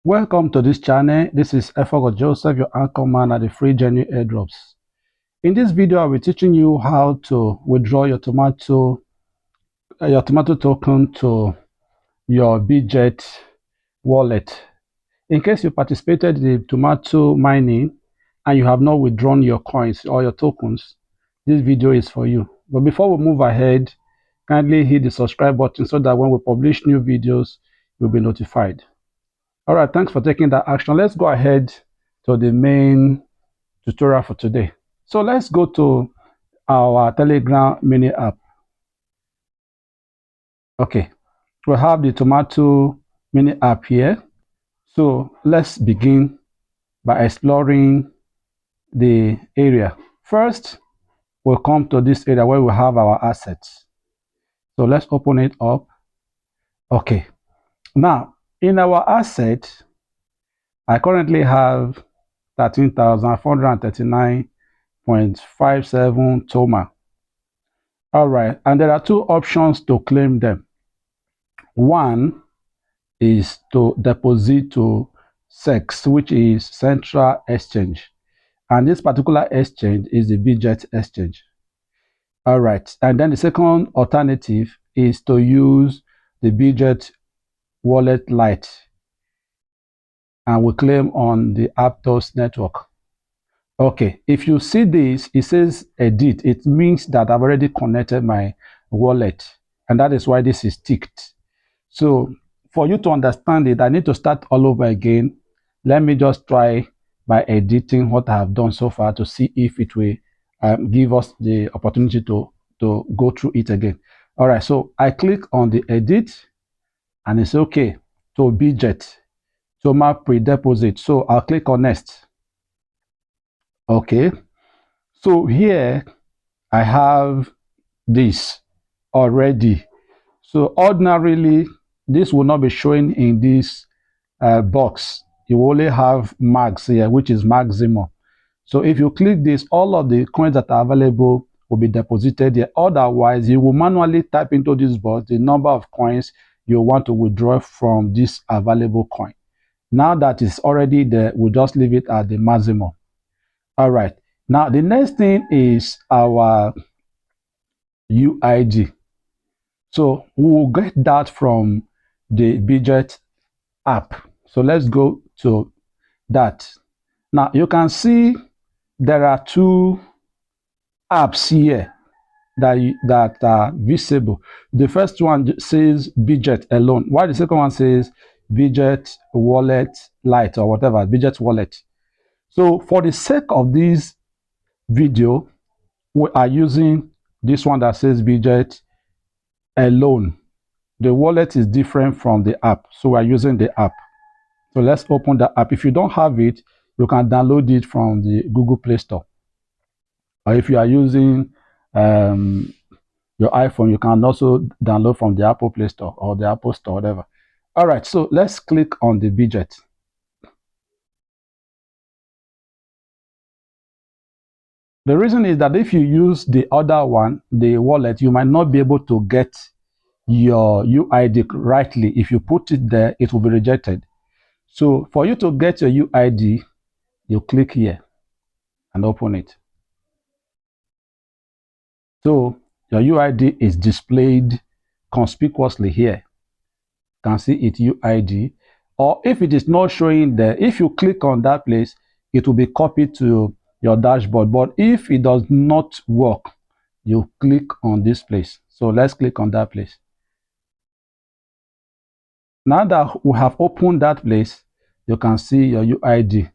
Welcome to this channel. This is Effortlessly Joseph, your anchor man at the free genuine airdrops. In this video, I'll be teaching you how to withdraw your tomato token to your Bitget wallet. In case you participated in the tomato mining and you have not withdrawn your coins or your tokens, this video is for you. But before we move ahead, kindly hit the subscribe button so that when we publish new videos, you'll be notified. All right, thanks for taking that action. Let's go ahead to the main tutorial for today. So let's go to our Telegram mini app. Okay, we have the tomato mini app here. So let's begin by exploring the area. First, we'll come to this area where we have our assets. So let's open it up. Okay, now in our assets, I currently have 13,439.57 Toma. All right, and there are two options to claim them. One is to deposit to SEX, which is Central Exchange, and this particular exchange is the Bitget exchange. All right, and then the second alternative is to use the Bitget wallet Lite, and we claim on the Aptos network. Okay, if you see this, it says edit. It means that I've already connected my wallet, and that is why this is ticked. So for you to understand it, I need to start all over again. Let me just try by editing what I have done so far to see if it will give us the opportunity to go through it again. All right, so I click on the edit, and it's okay to Bitget, so my pre-deposit. So I'll click on next. Okay, so here I have this already. So ordinarily, this will not be showing in this box. You only have max here, which is maximum. So if you click this, all of the coins that are available will be deposited here. Otherwise, you will manually type into this box the number of coins you want to withdraw from this available coin. Now that it's already there, we'll just leave it at the maximum. All right, now the next thing is our UID. So we will get that from the Bitget app. So let's go to that. Now you can see there are two apps here that are visible. The first one says Bitget alone, while the second one says Bitget wallet Lite or whatever, Bitget wallet. So for the sake of this video, we are using this one that says Bitget alone. The wallet is different from the app, so we're using the app. So let's open the app. If you don't have it, you can download it from the Google Play Store. Or if you are using your iPhone, you can also download from the Apple Play Store or the Apple Store, whatever. All right, so let's click on the Bitget. The reason is that if you use the other one, the wallet, you might not be able to get your UID rightly. If you put it there, it will be rejected. So for you to get your UID, you click here and open it. So your UID is displayed conspicuously here. You can see it UID. Or if it is not showing there, if you click on that place, it will be copied to your dashboard. But if it does not work, you click on this place. So let's click on that place. Now that we have opened that place, you can see your UID,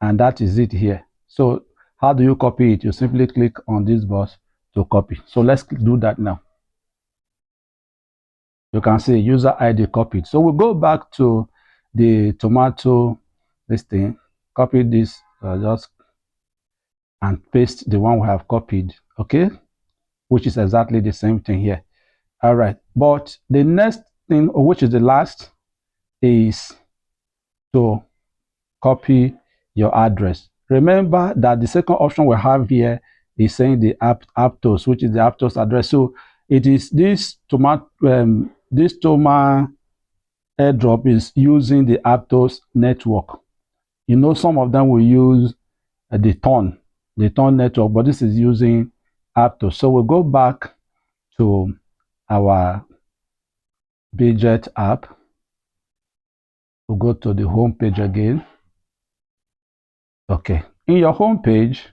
and that is it here. So how do you copy it? You simply click on this box to copy. So let's do that now. You can see user ID copied. So we'll go back to the tomato, this thing, copy this, just and paste the one we have copied, okay, which is exactly the same thing here. All right, but the next thing, which is the last, is to copy your address. Remember that the second option we have here is saying the Aptos, which is the Aptos address. So it is this Toma airdrop is using the Aptos network. You know, some of them will use the Ton network, but this is using Aptos. So we'll go back to our Bitget app. We'll go to the home page again. Okay, in your home page,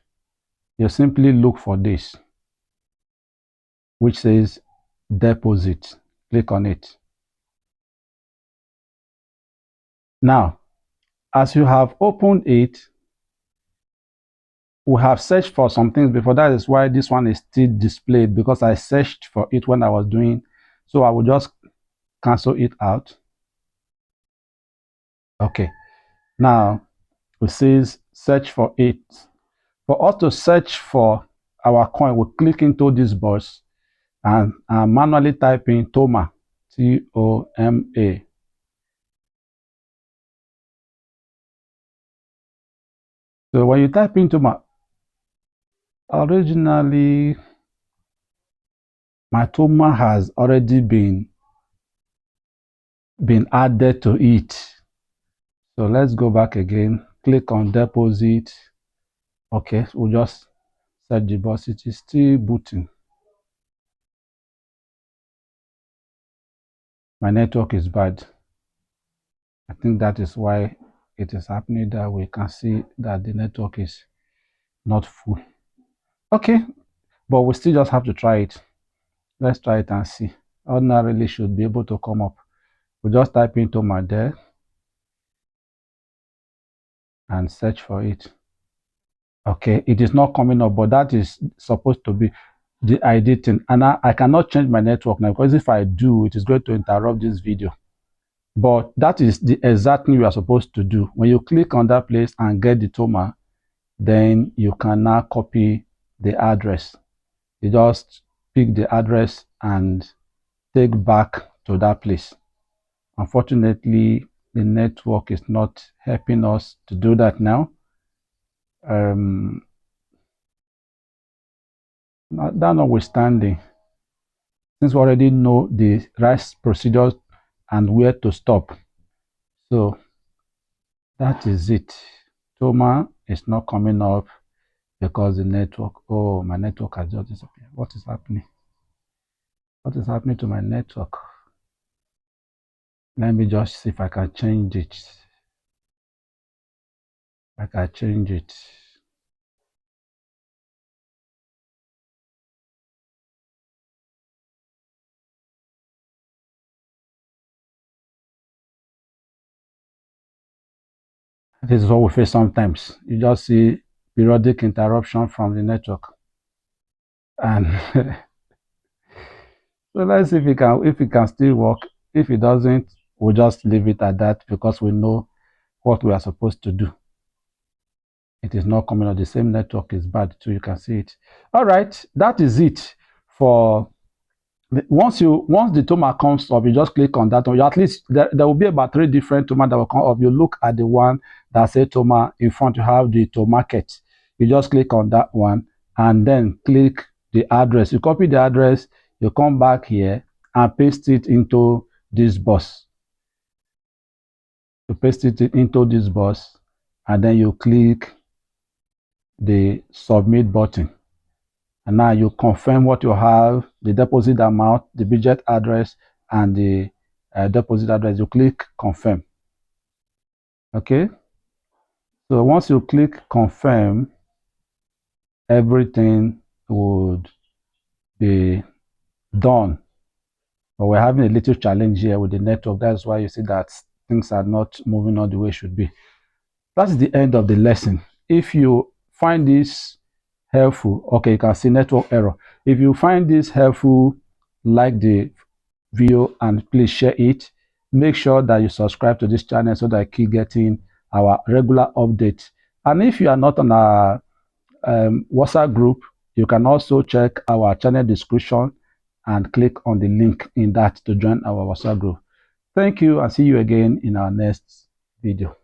you simply look for this, which says deposit. Click on it. Now, as you have opened it, we have searched for some things before. That is why this one is still displayed, because I searched for it when I was doing. So I will just cancel it out. Okay, now it says search for it. For us to search for our coin, we click into this box and manually type in Toma, T-O-M-A. So when you type in Toma, originally my Toma has already been added to it. So let's go back again, click on deposit. Okay, we'll just set the box. It is still booting. My network is bad. I think that is why it is happening that we can see that the network is not full. Okay, but we still just have to try it. Let's try it and see. Ordinarily should be able to come up. We'll just type into my there and search for it. Okay, it is not coming up, but that is supposed to be the ID thing. And I cannot change my network now, because if I do, it is going to interrupt this video. But that is the exact thing you are supposed to do. When you click on that place and get the Toma, then you can now copy the address. You just pick the address and take back to that place. Unfortunately, the network is not helping us to do that now. That notwithstanding, since we already know the right procedures and where to stop, so that is it. Toma is not coming up because the network, oh, my network has just disappeared. What is happening? What is happening to my network? Let me just see if I can change it. I can change it. This is what we face sometimes. You just see periodic interruption from the network. And so let's see if it can still work. If it doesn't, we'll just leave it at that, because we know what we are supposed to do. It is not coming on the same network, is bad too. You can see it. All right, that is it for once the Toma comes up, you just click on that one. At least there will be about 3 different Toma that will come up. You look at the one that says Toma in front, you have the Tomarket. You just click on that one and then click the address. You copy the address, you come back here and paste it into this box. You paste it into this box and then you click the submit button. And now you confirm what you have, the deposit amount, the budget address, and the deposit address. You click confirm. Okay. So once you click confirm, everything would be done. But we're having a little challenge here with the network. That's why you see that things are not moving on the way it should be. That's the end of the lesson. If you find this helpful, okay, you can see network error. If you find this helpful, like the video and please share it. Make sure that you subscribe to this channel so that I keep getting our regular updates. And if you are not on our WhatsApp group, you can also check our channel description and click on the link in that to join our WhatsApp group. Thank you, and see you again in our next video.